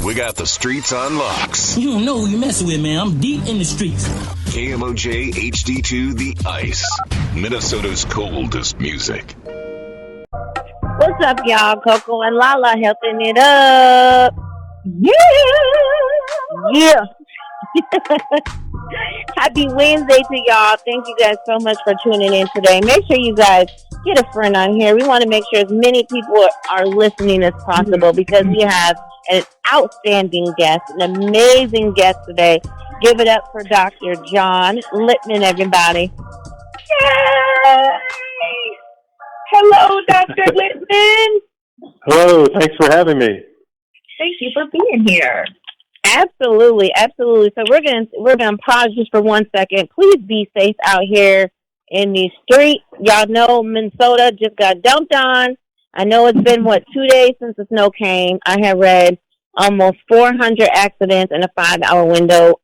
We got the streets on locks. You don't know who you're messing with, man. I'm deep in the streets. KMOJ HD2 The Ice, Minnesota's coldest music. What's up, y'all? Coco and Lala helping it up. Yeah. Happy Wednesday to y'all. Thank you guys so much for tuning in today. Make sure you guys get a friend on here. We want to make sure as many people are listening as possible because we have an outstanding guest, an amazing guest today. Give it up for Dr. John-Lipman, everybody. Yay! Hello, Dr. Lipman. Hello, thanks for having me. Thank you for being here. Absolutely. So we're gonna pause just for 1 second. Please be safe out here in these streets. Y'all know Minnesota just got dumped on. I know it's been 2 days since the snow came. I have read almost 400 accidents in a 5-hour window.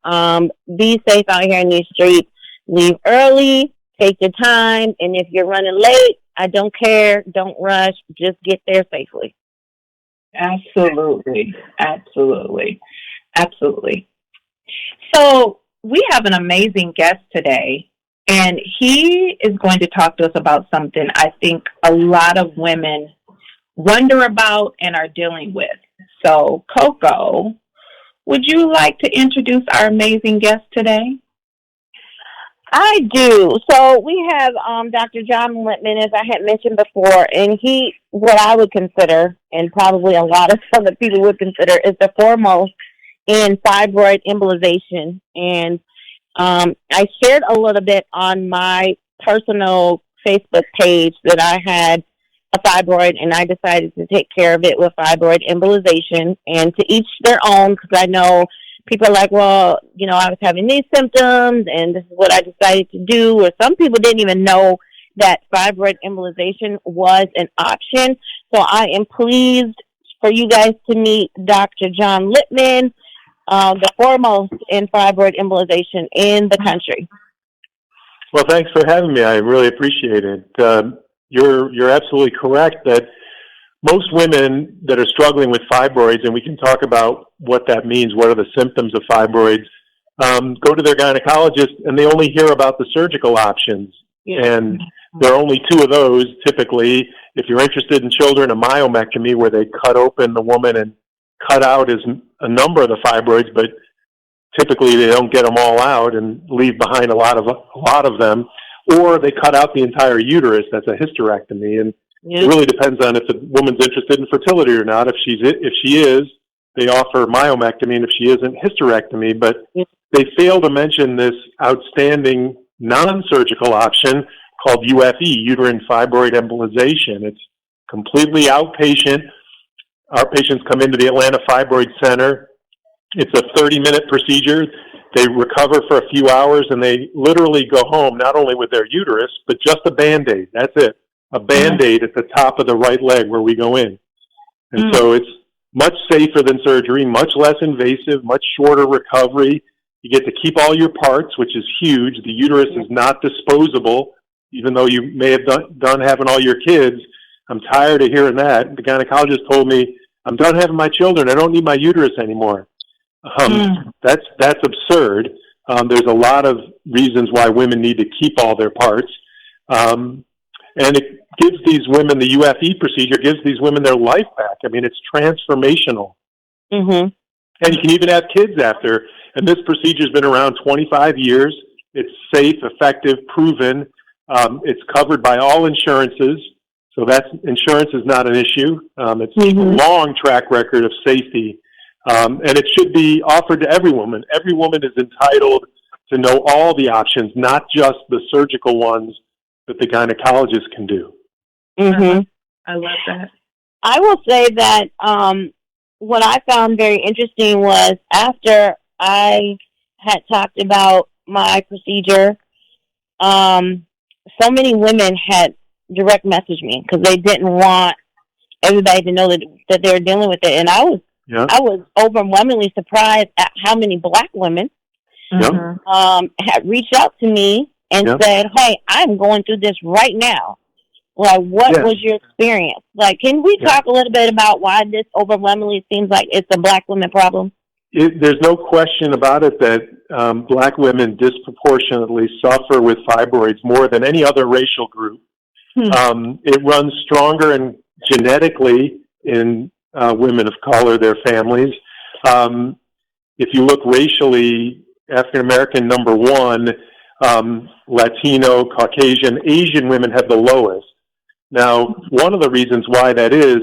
Be safe out here in these streets. Leave early. Take your time. And if you're running late, I don't care. Don't rush. Just get there safely. Absolutely. So we have an amazing guest today, and he is going to talk to us about something I think a lot of women wonder about and are dealing with. So, Coco, would you like to introduce our amazing guest today? I do. So we have Dr. John-Lipman, as I had mentioned before, and he, what I would consider, and probably a lot of other people would consider, is the foremost in fibroid embolization. And I shared a little bit on my personal Facebook page that I had a fibroid, and I decided to take care of it with fibroid embolization, and to each their own, because I know people are like, well, you know, I was having these symptoms, and this is what I decided to do. Or some people didn't even know that fibroid embolization was an option. So I am pleased for you guys to meet Dr. John-Lipman, the foremost in fibroid embolization in the country. Well, thanks for having me. I really appreciate it. You're absolutely correct that most women that are struggling with fibroids, and we can talk about what that means, what are the symptoms of fibroids, go to their gynecologist and they only hear about the surgical options. Yeah. And there are only 2 of those typically. If you're interested in children, a myomectomy, where they cut open the woman and cut out a number of the fibroids, but typically they don't get them all out and leave behind a lot of them. Or they cut out the entire uterus. That's a hysterectomy. And it really depends on if the woman's interested in fertility or not. If she is, they offer myomectomy, and if she isn't, hysterectomy. But they fail to mention this outstanding non-surgical option called UFE, uterine fibroid embolization. It's completely outpatient. Our patients come into the Atlantafibroidcenter. It's a 30-minute procedure. They recover for a few hours, and they literally go home, not only with their uterus, but just a Band-Aid. That's it. A Band-Aid at the top of the right leg where we go in. And so it's much safer than surgery, much less invasive, much shorter recovery. You get to keep all your parts, which is huge. The uterus is not disposable, even though you may have done having all your kids. I'm tired of hearing that. The gynecologist told me, I'm done having my children. I don't need my uterus anymore. That's absurd. There's a lot of reasons why women need to keep all their parts. And it gives these women, the UFE procedure gives these women their life back. I mean, it's transformational. Mm-hmm. And you can even have kids after. And this procedure's been around 25 years. It's safe, effective, proven. It's covered by all insurances. So insurance is not an issue. It's a long track record of safety. And it should be offered to every woman. Every woman is entitled to know all the options, not just the surgical ones that the gynecologist can do. Mm-hmm. I love that. I will say that what I found very interesting was after I had talked about my procedure, so many women had direct messaged me because they didn't want everybody to know that they were dealing with it. And I was overwhelmingly surprised at how many Black women had reached out to me and said, hey, I'm going through this right now. Like, what was your experience? Like, can we talk a little bit about why this overwhelmingly seems like it's a Black women problem? There's no question about it that Black women disproportionately suffer with fibroids more than any other racial group. It runs stronger and genetically in women of color, their families. If you look racially, African American number one, Latino, Caucasian, Asian women have the lowest. Now, one of the reasons why that is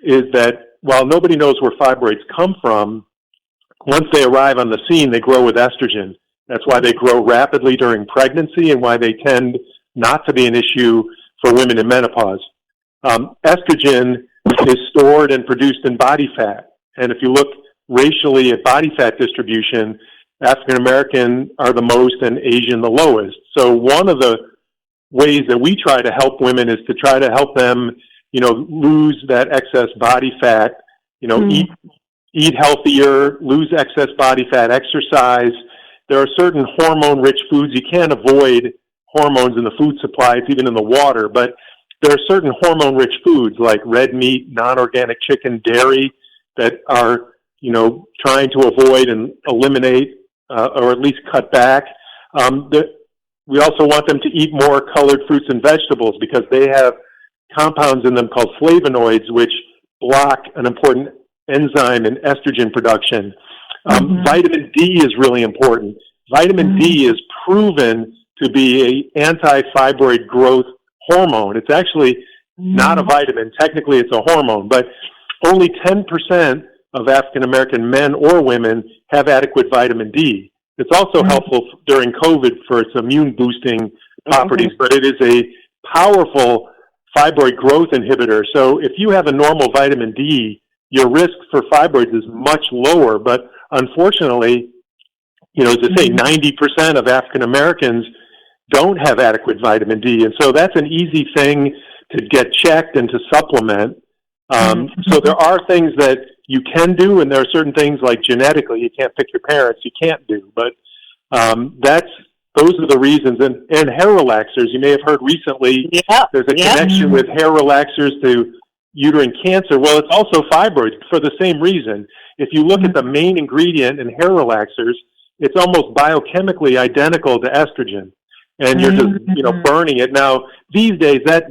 that while nobody knows where fibroids come from, once they arrive on the scene, they grow with estrogen. That's why they grow rapidly during pregnancy and why they tend not to be an issue for women in menopause. Estrogen is stored and produced in body fat. And if you look racially at body fat distribution, African American are the most and Asian the lowest. So one of the ways that we try to help women is to try to help them, lose that excess body fat, eat healthier, lose excess body fat, exercise. There are certain hormone-rich foods. You can't avoid hormones in the food supply. It's even in the water. But there are certain hormone-rich foods like red meat, non-organic chicken, dairy that are, trying to avoid and eliminate or at least cut back. We also want them to eat more colored fruits and vegetables because they have compounds in them called flavonoids, which block an important enzyme in estrogen production. Vitamin D is really important. Vitamin D is proven to be an anti-fibroid growth hormone. It's actually not a vitamin. Technically, it's a hormone, but only 10% of African American men or women have adequate vitamin D. It's also helpful during COVID for its immune boosting properties, but it is a powerful fibroid growth inhibitor. So if you have a normal vitamin D, your risk for fibroids is much lower. But unfortunately, as I say, 90% of African Americans don't have adequate vitamin D. And so that's an easy thing to get checked and to supplement. So there are things that you can do, and there are certain things like genetically, you can't pick your parents, you can't do. But those are the reasons. And hair relaxers, you may have heard recently, there's a connection with hair relaxers to uterine cancer. Well, it's also fibroids for the same reason. If you look at the main ingredient in hair relaxers, it's almost biochemically identical to estrogen. And you're just, burning it. Now, these days, back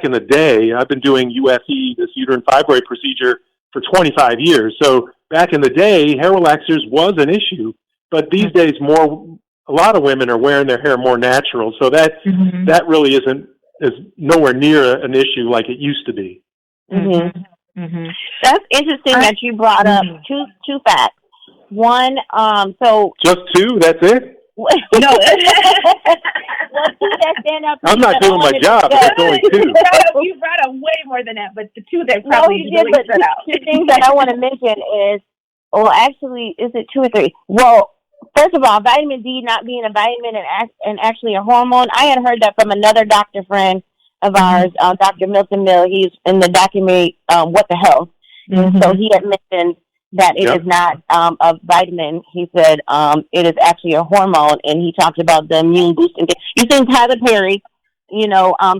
in the day, I've been doing UFE, this uterine fibroid procedure, for 25 years. So back in the day, hair relaxers was an issue. But these days, a lot of women are wearing their hair more natural. So that really is nowhere near an issue like it used to be. That's interesting that you brought up two facts. One, so just two? That's it? No. I'm not doing my job. But it's only two. You brought up way more than that, but the two that probably really stood out. Two things that I want to mention is, actually, is it two or three? Well, first of all, vitamin D not being a vitamin and actually a hormone. I had heard that from another doctor friend of ours, Dr. Milton Mill. He's in the documentary What the Health. And so he had mentioned that it is not a vitamin. He said it is actually a hormone, and he talked about the immune boosting. You seen Tyler Perry,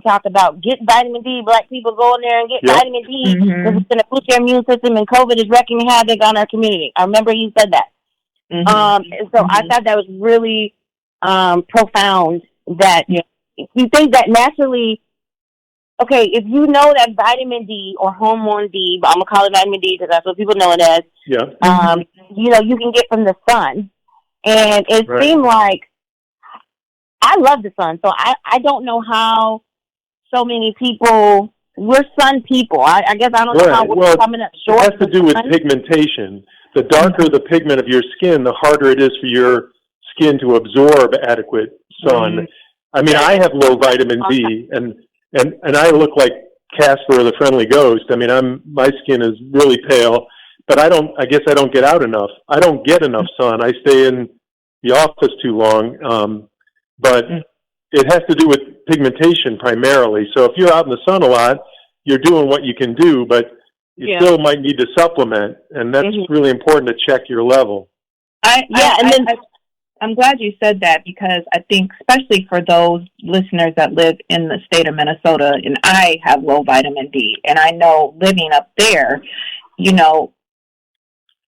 talk about get vitamin D. Black people go in there and get vitamin D because it's going to boost your immune system, and COVID is wreaking havoc on our community. I remember he said that. And so I thought that was really profound that you think that naturally, okay, if you know that vitamin D or hormone D, but I'm going to call it vitamin D because that's what people know it as, you can get from the sun. And it seemed like, I love the sun, so I don't know how so many people, we're sun people. I guess I don't know how we're coming up short. It has to do with pigmentation. The darker the pigment of your skin, the harder it is for your skin to absorb adequate sun. I mean, I have low vitamin D, and I look like Casper the Friendly Ghost. I mean, my skin is really pale, but I guess I don't get out enough. I don't get enough sun. I stay in the office too long. But it has to do with pigmentation primarily. So if you're out in the sun a lot, you're doing what you can do, but you still might need to supplement, and that's really important to check your level. I'm glad you said that, because I think especially for those listeners that live in the state of Minnesota, and I have low vitamin D, and I know living up there, you know,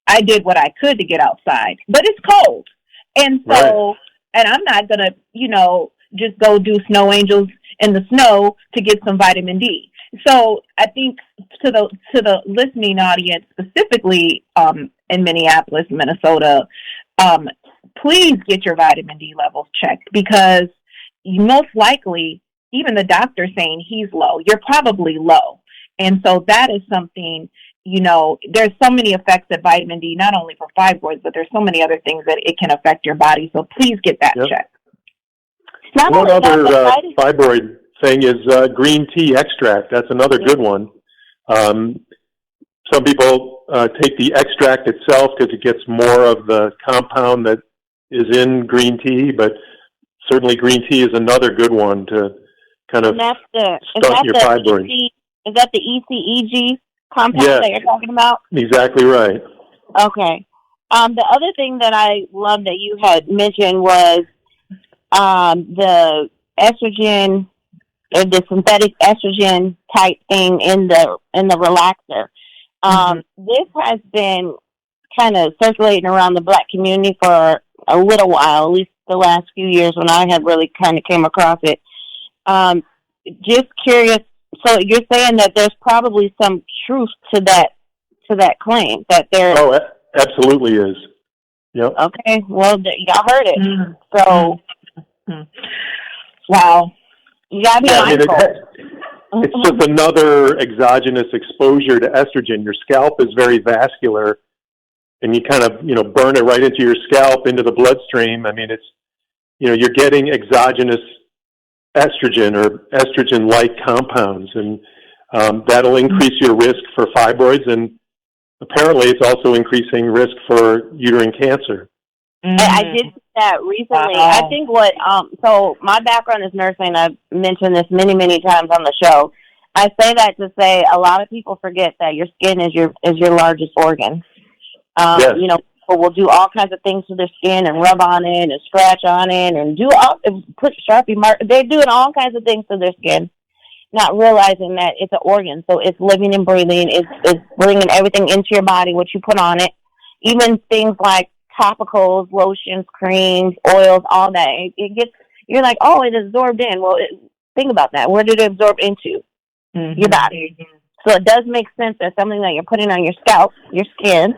I did what I could to get outside, but it's cold. And so, and I'm not going to, you know, just go do snow angels in the snow to get some vitamin D. So I think to the listening audience, specifically in Minneapolis, Minnesota, please get your vitamin D levels checked, because you most likely, even the doctor saying he's low, you're probably low. And so that is something, you know, there's so many effects of vitamin D, not only for fibroids, but there's so many other things that it can affect your body. So please get that checked. One other fibroid thing is green tea extract. That's another good one. Some people take the extract itself because it gets more of the compound that is in green tea, but certainly green tea is another good one to kind of stunt your fibroids. Is that the ECEG compound that you're talking about? Exactly right. Okay. The other thing that I love that you had mentioned was the estrogen, or the synthetic estrogen type thing in the relaxer. This has been kind of circulating around the Black community for a little while, at least the last few years when I had really kind of came across it. Just curious. So you're saying that there's probably some truth to that claim that there. Oh, absolutely is. Yep. Okay. Well, y'all heard it. So, wow. You gotta be mindful. It's just another exogenous exposure to estrogen. Your scalp is very vascular, and you kind of, burn it right into your scalp, into the bloodstream. I mean, it's, you're getting exogenous estrogen or estrogen-like compounds, and that'll increase your risk for fibroids, and apparently it's also increasing risk for uterine cancer. I did that recently. I think so my background is nursing. I've mentioned this many, many times on the show. I say that to say a lot of people forget that your skin is your largest organ. Yes. People will do all kinds of things to their skin and rub on it and scratch on it and put Sharpie mark. They're doing all kinds of things to their skin, not realizing that it's an organ. So it's living and breathing. It's bringing everything into your body, what you put on it. Even things like topicals, lotions, creams, oils, all that. You're like, oh, it absorbed in. Well, think about that. Where did it absorb into? Your body. So it does make sense that something that you're putting on your scalp, your skin,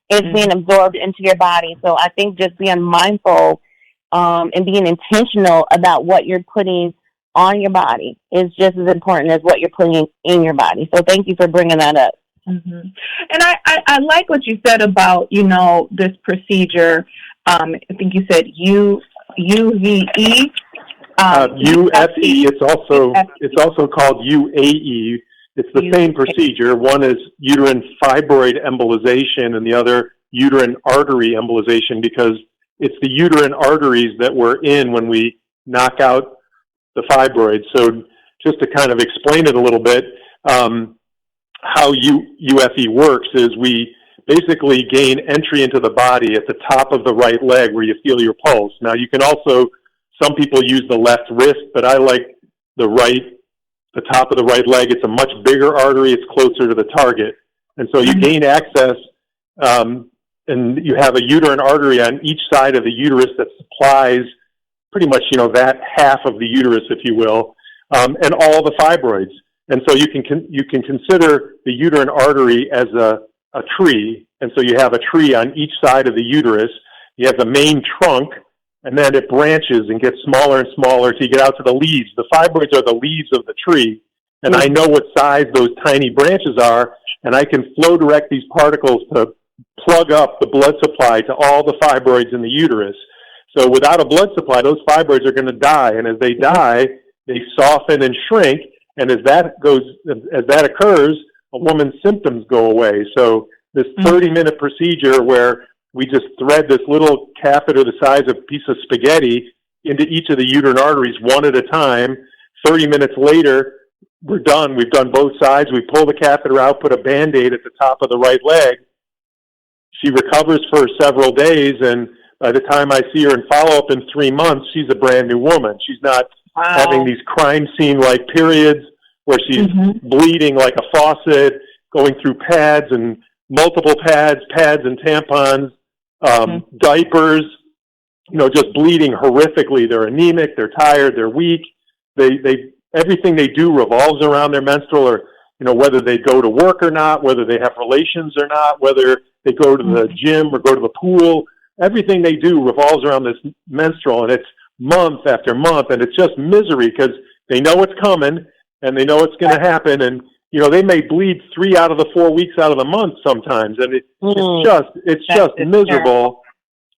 is being absorbed into your body. So I think just being mindful and being intentional about what you're putting on your body is just as important as what you're putting in your body. So thank you for bringing that up. And I like what you said about, this procedure. I think you said UVE. UFE. It's also called UAE. It's the same procedure. One is uterine fibroid embolization and the other uterine artery embolization, because it's the uterine arteries that we're in when we knock out the fibroids. So just to kind of explain it a little bit, how UFE works is we basically gain entry into the body at the top of the right leg where you feel your pulse. Now, you can also, some people use the left wrist, but I like the top of the right leg. It's a much bigger artery. It's closer to the target. And so you gain access, and you have a uterine artery on each side of the uterus that supplies pretty much, that half of the uterus, if you will, and all the fibroids. And so you can consider the uterine artery as a tree. And so you have a tree on each side of the uterus. You have the main trunk, and then it branches and gets smaller and smaller till you get out to the leaves. The fibroids are the leaves of the tree, and I know what size those tiny branches are, and I can flow direct these particles to plug up the blood supply to all the fibroids in the uterus. So without a blood supply, those fibroids are going to die, and as they die, they soften and shrink, and as that occurs, a woman's symptoms go away. So this 30-minute procedure where we just thread this little catheter the size of a piece of spaghetti into each of the uterine arteries one at a time. 30 minutes later, we're done. We've done both sides. We pull the catheter out, put a Band-Aid at the top of the right leg. She recovers for several days, and By the time I see her in follow-up in 3 months, she's a brand new woman. She's not having these crime scene-like periods where she's bleeding like a faucet, going through pads and multiple pads and tampons, diapers, just bleeding horrifically. They're anemic, they're tired, they're weak. Everything they do revolves around their menstrual, or whether they go to work or not, whether they have relations or not, whether they go to the gym or go to the pool. Everything they do revolves around this menstrual, and it's month after month, and it's just misery because they know it's coming and they know it's going to happen, and they may bleed 3 out of the 4 weeks out of the month sometimes, and it's just miserable,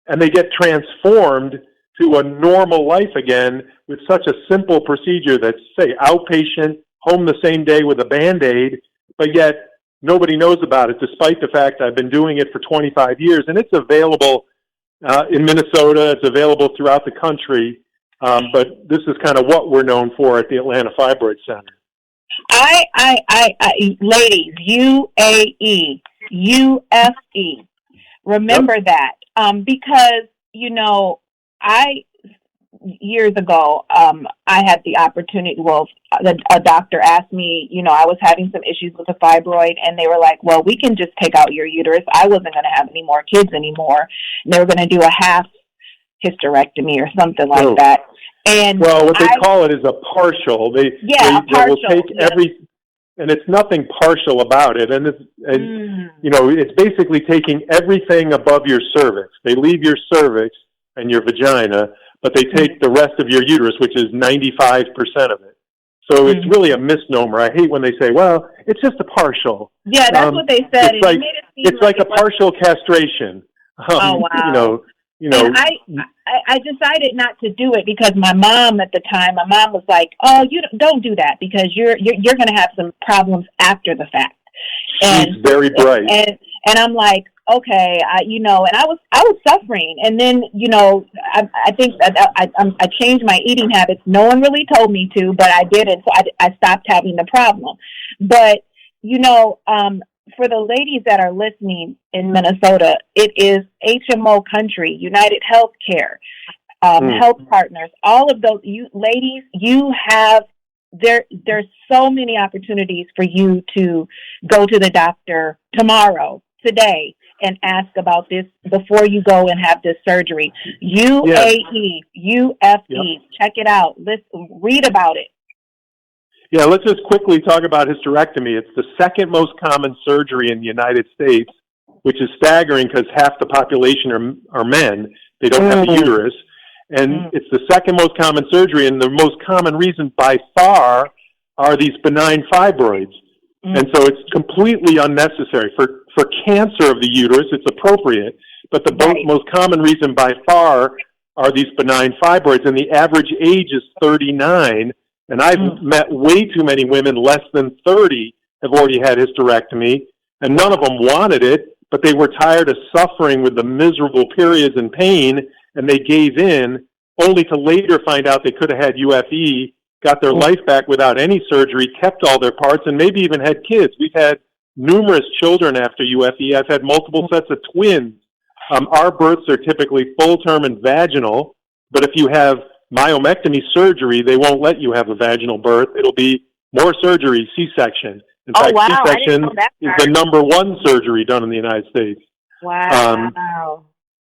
and they get transformed to a normal life again with such a simple procedure that's, say, outpatient, home the same day with a Band-Aid, but yet nobody knows about it, despite the fact I've been doing it for 25 years, and it's available in Minnesota. It's available throughout the country, but this is kind of what we're known for at the Atlanta Fibroid Center. Ladies, UAE, UFE, remember that, because, years ago, I had the opportunity, a doctor asked me, I was having some issues with a fibroid, and they were like, well, we can just take out your uterus. I wasn't going to have any more kids anymore. And they were going to do a half hysterectomy or something like that. And what they call it is a partial. They will take and it's nothing partial about it. And it's basically taking everything above your cervix. They leave your cervix and your vagina, but they take the rest of your uterus, which is 95% of it. So it's really a misnomer. I hate when they say, well, it's just a partial. Yeah, that's what they said. It's like a partial castration. Oh, wow. And I decided not to do it because my mom at the time, was like, oh, you don't do that because you're going to have some problems after the fact. And she's very bright. And I'm like, okay, and I was suffering. And then, I think I changed my eating habits. No one really told me to, but I did it. So I stopped having the problem. But, for the ladies that are listening in Minnesota, it is HMO country, United Healthcare, Health Partners, all of those. You ladies, you have there's so many opportunities for you to go to the doctor tomorrow, today, and ask about this before you go and have this surgery. UAE, UFE, check it out. Read about it. Yeah, let's just quickly talk about hysterectomy. It's the second most common surgery in the United States, which is staggering because half the population are men. They don't have a uterus. And it's the second most common surgery, and the most common reason by far are these benign fibroids. And so it's completely unnecessary. For cancer of the uterus, it's appropriate, but the most common reason by far are these benign fibroids, and the average age is 39. And I've met way too many women less than 30 have already had hysterectomy, and none of them wanted it, but they were tired of suffering with the miserable periods and pain, and they gave in, only to later find out they could have had UFE, got their life back without any surgery, kept all their parts, and maybe even had kids. We've had numerous children after UFE. I've had multiple sets of twins. Our births are typically full-term and vaginal, but if you have myomectomy surgery, they won't let you have a vaginal birth. It'll be more surgery, C-section. In fact, C-section is the number one surgery done in the United States. Wow.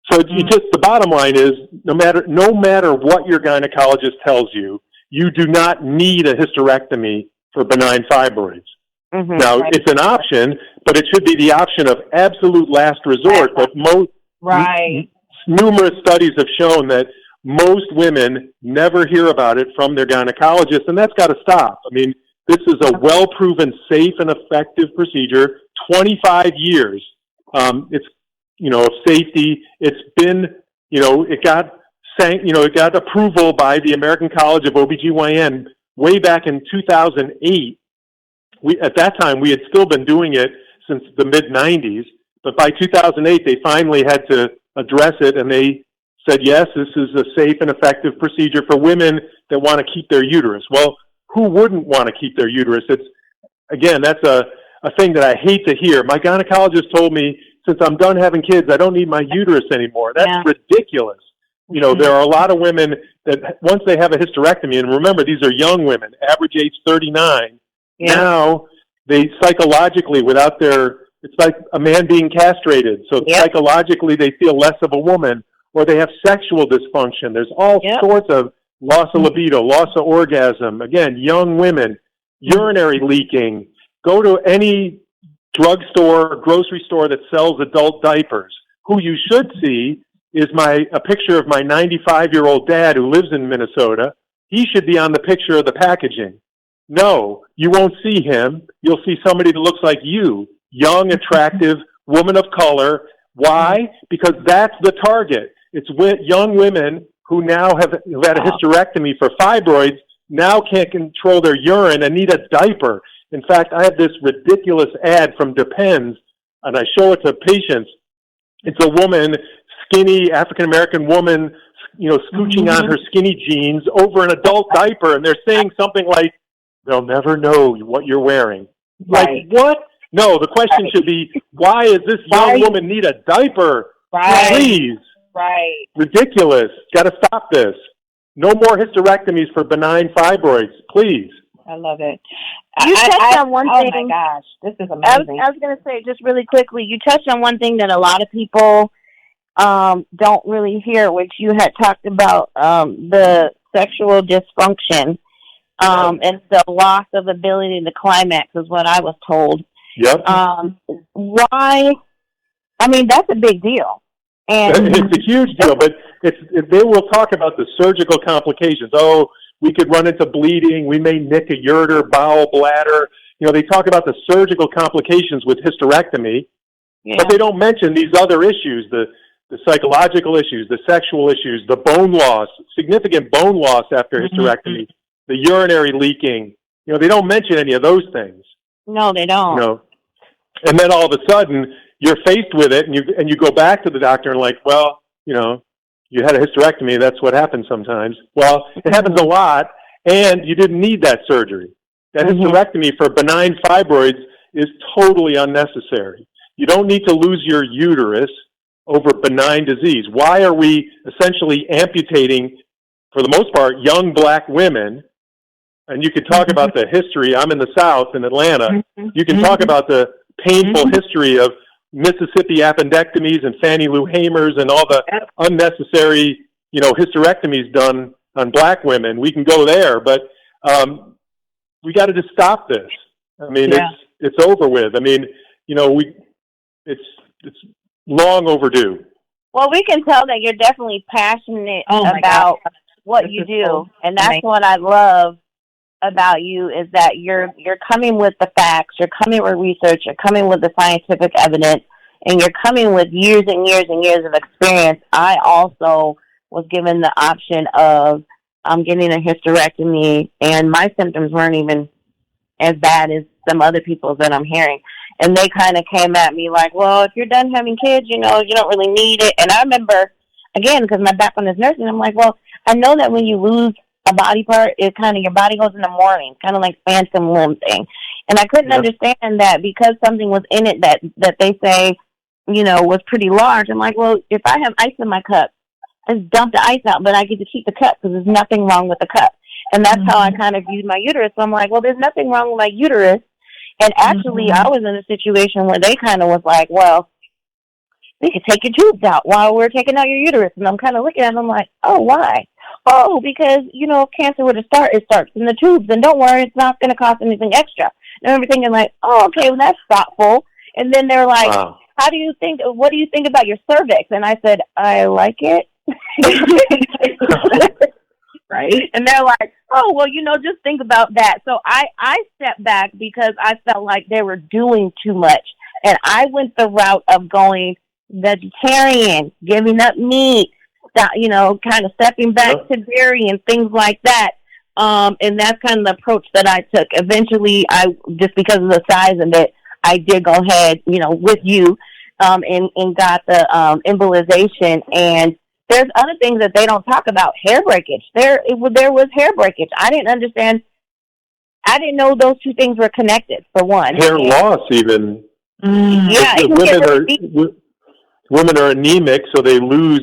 So the bottom line is, no matter what your gynecologist tells you, you do not need a hysterectomy for benign fibroids. Now, it's an option, but it should be the option of absolute last resort. But numerous studies have shown that most women never hear about it from their gynecologist, and that's got to stop. I mean, this is a well-proven, safe, and effective procedure. 25 years. It's of safety. It's been, it got approval by the American College of OBGYN way back in 2008. At that time, we had still been doing it since the mid-90s, but by 2008, they finally had to address it, and they said, yes, this is a safe and effective procedure for women that want to keep their uterus. Well, who wouldn't want to keep their uterus? That's a thing that I hate to hear. My gynecologist told me since I'm done having kids, I don't need my uterus anymore. That's ridiculous. You know, there are a lot of women that once they have a hysterectomy, and remember, these are young women, average age 39, now they psychologically, without their, it's like a man being castrated. So psychologically, they feel less of a woman, or they have sexual dysfunction. There's all sorts of loss of libido, loss of orgasm. Again, young women, urinary leaking. Go to any drugstore, grocery store that sells adult diapers. Who you should see is a picture of my 95-year-old dad who lives in Minnesota. He should be on the picture of the packaging. No, you won't see him. You'll see somebody that looks like you, young, attractive, woman of color. Why? Because that's the target. It's young women who now have had a hysterectomy for fibroids, now can't control their urine and need a diaper. In fact, I have this ridiculous ad from Depends, and I show it to patients. It's a woman, skinny African-American woman, you know, scooching on her skinny jeans over an adult diaper, and they're saying something like, they'll never know what you're wearing. Like, what? No, the question should be, why does this young woman need a diaper? Please. Ridiculous. Got to stop this. No more hysterectomies for benign fibroids, please. I love it. You touched on one thing. Oh, my gosh. This is amazing. I was going to say, just really quickly, you touched on one thing that a lot of people don't really hear, which you had talked about, the sexual dysfunction and the loss of ability to climax is what I was told. Yep. Why? I mean, that's a big deal. And it's a huge deal, but they will talk about the surgical complications. Oh, we could run into bleeding. We may nick a ureter, bowel, bladder. You know, they talk about the surgical complications with hysterectomy, but they don't mention these other issues, the psychological issues, the sexual issues, the bone loss, significant bone loss after hysterectomy, the urinary leaking. You know, they don't mention any of those things. No, they don't. You know, and then all of a sudden you're faced with it, and you go back to the doctor and like, well, you know, you had a hysterectomy. That's what happens sometimes. Well, it happens a lot, and you didn't need that surgery. That hysterectomy for benign fibroids is totally unnecessary. You don't need to lose your uterus over benign disease. Why are we essentially amputating, for the most part, young black women? And you could talk about the history. I'm in the South, in Atlanta. You can talk about the painful history of Mississippi appendectomies and Fannie Lou Hamers and all the unnecessary, you know, hysterectomies done on black women. We can go there, but we got to just stop this. I mean, it's over with. I mean, you know, it's long overdue. Well, we can tell that you're definitely passionate about what you do, and that's what I love about you, is that you're coming with the facts, you're coming with research, you're coming with the scientific evidence, and you're coming with years and years and years of experience. I also was given the option of getting a hysterectomy, and my symptoms weren't even as bad as some other people's that I'm hearing. And they kind of came at me like, well, if you're done having kids, you know, you don't really need it. And I remember, again, because my background is nursing, I'm like, well, I know that when you lose a body part, it kind of, your body goes in the morning, kind of like phantom limb thing. And I couldn't understand that because something was in it that they say, you know, was pretty large. I'm like, well, if I have ice in my cup, I just dump the ice out, but I get to keep the cup because there's nothing wrong with the cup. And that's how I kind of viewed my uterus. So I'm like, well, there's nothing wrong with my uterus. And actually, I was in a situation where they kind of was like, well, we could take your tubes out while we're taking out your uterus. And I'm kind of looking at them like, oh, why? Oh, because, you know, if cancer were to start, it starts in the tubes. And don't worry, it's not going to cost anything extra. And I remember thinking like, oh, okay, well, that's thoughtful. And then they're like, what do you think about your cervix? And I said, I like it. Right. And they're like, oh, well, you know, just think about that. So I stepped back because I felt like they were doing too much. And I went the route of going vegetarian, giving up meat, you know, kind of stepping back to dairy and things like that. And that's kind of the approach that I took. Eventually, just because of the size of it, I did go ahead, you know, with you and got the embolization. And there's other things that they don't talk about. Hair breakage. There was hair breakage. I didn't understand. I didn't know those two things were connected, for one. Hair loss, even. Yeah, it can get women are anemic, so they lose,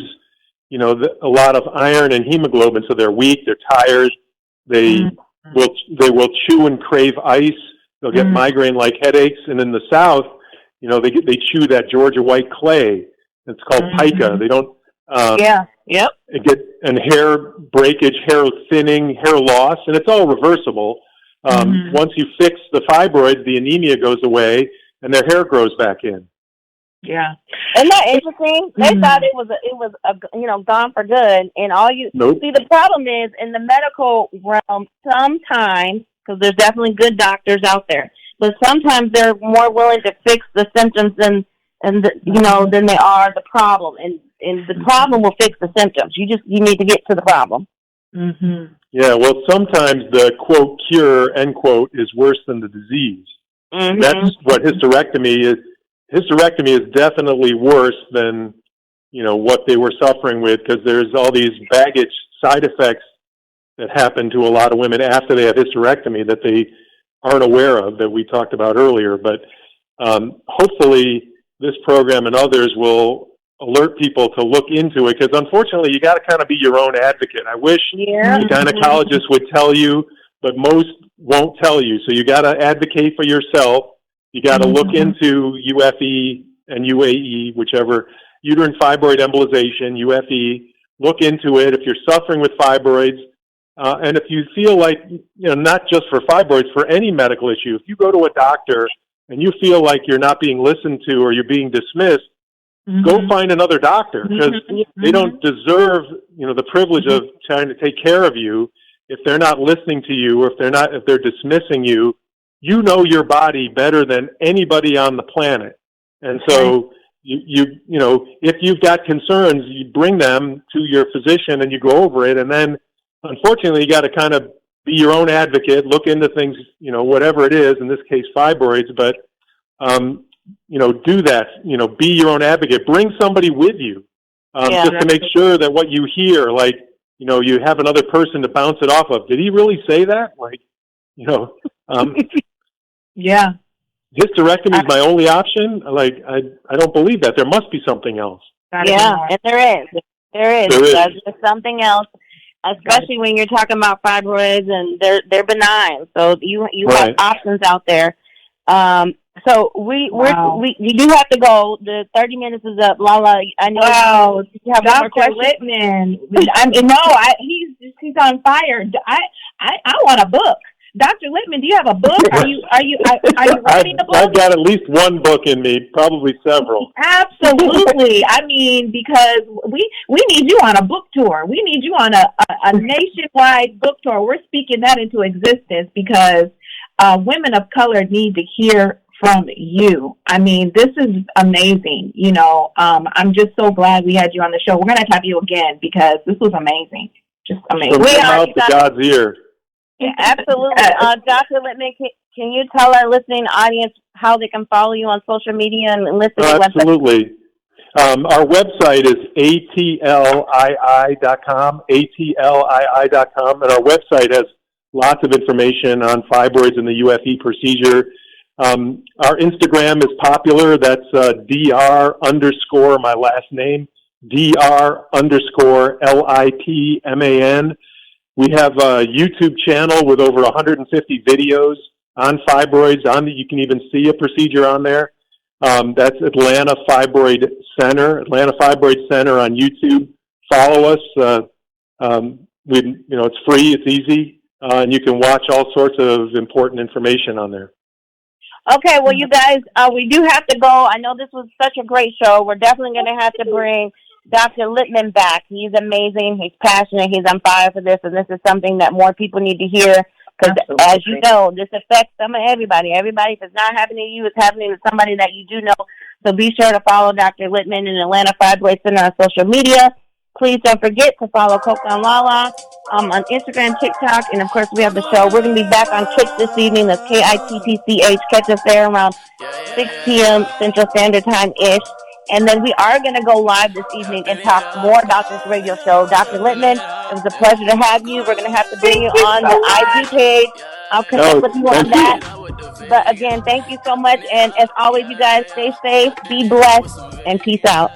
a lot of iron and hemoglobin, so they're weak, they're tired, they will chew and crave ice, they'll get migraine-like headaches, and in the South, they chew that Georgia white clay. It's called pica. They don't. And hair breakage, hair thinning, hair loss, and it's all reversible. Once you fix the fibroids, the anemia goes away, and their hair grows back in. Yeah, isn't that interesting? They thought it was gone for good, and see the problem is in the medical realm. Sometimes, because there's definitely good doctors out there, but sometimes they're more willing to fix the symptoms than they are the problem, and the problem will fix the symptoms. You need to get to the problem. Yeah, well, sometimes the quote cure end quote is worse than the disease. That's what hysterectomy is. Hysterectomy is definitely worse than what they were suffering with, because there's all these baggage side effects that happen to a lot of women after they have hysterectomy that they aren't aware of, that we talked about earlier. But hopefully this program and others will alert people to look into it, because unfortunately you got to kind of be your own advocate. I wish the gynecologist would tell you, but most won't tell you. So you got to advocate for yourself. You got to look into UFE and UAE, whichever, uterine fibroid embolization, UFE. Look into it if you're suffering with fibroids. And if you feel like, not just for fibroids, for any medical issue, if you go to a doctor and you feel like you're not being listened to or you're being dismissed, go find another doctor, because they don't deserve, the privilege of trying to take care of you if they're not listening to you, or if they're dismissing you. You know your body better than anybody on the planet. And so if you've got concerns, you bring them to your physician and you go over it. And then unfortunately, you got to kind of be your own advocate, look into things, whatever it is, in this case, fibroids, but, do that, be your own advocate, bring somebody with you, just to make sure that what you hear, you have another person to bounce it off of. Did he really say that? Yeah. Hysterectomy is my only option. I don't believe that. There must be something else. Yeah, and there is. There's something else, especially when you're talking about fibroids, and they're benign. So you have options out there. So we do have to go. The 30 minutes is up. Lala, I know. Wow, you have Dr. Lipman. He's on fire. I want a book. Dr. Lipman, do you have a book? Are you writing a book? I've got at least one book in me, probably several. Absolutely. Because we need you on a book tour. We need you on a nationwide book tour. We're speaking that into existence, because women of color need to hear from you. This is amazing. I'm just so glad we had you on the show. We're going to have you again, because this was amazing. Just amazing. From your mouth to God's ear. Yeah, absolutely. Dr. Lipman, can you tell our listening audience how they can follow you on social media and listen to your website? Absolutely. Our website is atlii.com, atlii.com, and our website has lots of information on fibroids and the UFE procedure. Our Instagram is popular. That's dr_ my last name, dr_ LIPMAN. We have a YouTube channel with over 150 videos on fibroids. You can even see a procedure on there. That's Atlanta Fibroid Center, Atlanta Fibroid Center on YouTube. Follow us. It's free, it's easy, and you can watch all sorts of important information on there. Okay, well, you guys, we do have to go. I know this was such a great show. We're definitely going to have to bring Dr. Lipman back. He's amazing. He's passionate. He's on fire for this, and this is something that more people need to hear, because, as you know, this affects everybody. Everybody, if it's not happening to you, it's happening to somebody that you do know. So be sure to follow Dr. Lipman and Atlanta Fibroid Center on social media. Please don't forget to follow Coco and Lala on Instagram, TikTok, and, of course, we have the show. We're going to be back on Twitch this evening. That's KITTCH. Catch us there around 6 p.m. Central Standard Time-ish. And then we are going to go live this evening and talk more about this radio show. Dr. Lipman, it was a pleasure to have you. We're going to have to bring you on the IG page. I'll connect with you on that. But again, thank you so much. And as always, you guys stay safe, be blessed, and peace out.